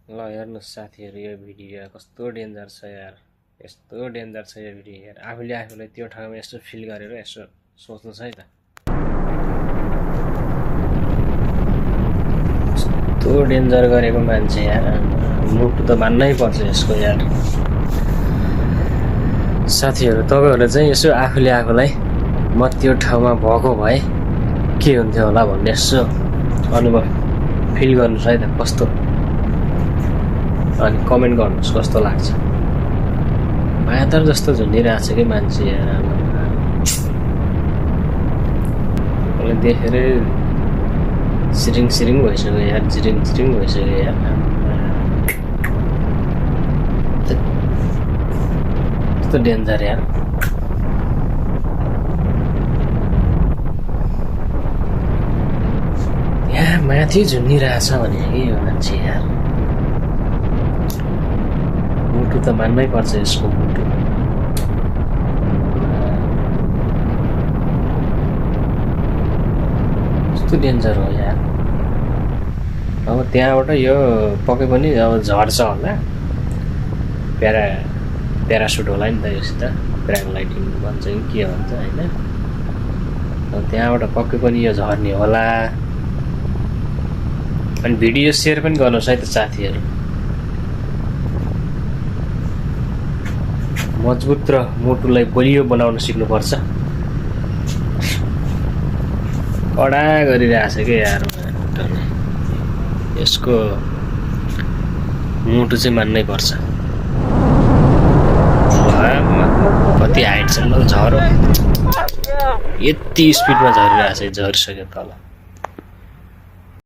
ल हेर्नुहोस् साथीहरू यो भिडियो कस्तो डेन्जर छ यार। यस्तो डेन्जर छ यो भिडियो यार। आफूले आफूलाई त्यो ठाउँमा यसो फिल गरेर यसो सोच्नु छ है त। यस्तो डेन्जर गरेको मान्छे यार, मुटु त मान्नै पर्छ यसको यार। साथीहरू तपाईँहरूले चाहिँ यसो आफूले आफूलाई म त्यो ठाउँमा भएको भए के हुन्थ्यो होला भन्ने यसो अनुभव फिल गर्नुहोस् है त कस्तो, अनि कमेन्ट गर्नुहोस् कस्तो लाग्छ। मायातर जस्तो झुन्डिरहेको छ कि मान्छे यार। मलाई देखेरै सिरिङ सिरिङ भइसक्यो यार, जिरिङ जिरिङ भइसक्यो यार। कस्तो डेन्जर यार। यहाँ माथि झुन्डिरहेछ भने कि यो मान्छे यार। मुटु त मान्नै पर्छ यसको मुटु। कस्तो डेन्जर हो यार। अब त्यहाँबाट यो पक्कै पनि अब झर्छ होला, प्यारासुट होला नि त योसित, प्याराग्लाइडिङ भन्छ कि के भन्छ होइन। त्यहाँबाट पक्कै पनि यो झर्ने होला। अनि भिडियो सेयर पनि गर्नुहोस् है त साथीहरू। मजबुत र मुटुलाई बलियो बनाउन सिक्नुपर्छ। कडा गरिरहेछ कि यार यसको मुटु चाहिँ मान्नै पर्छ। कति हाइट छ ल, झरो यति स्पिडमा झरिरहेछ, झरिसक्यो तल।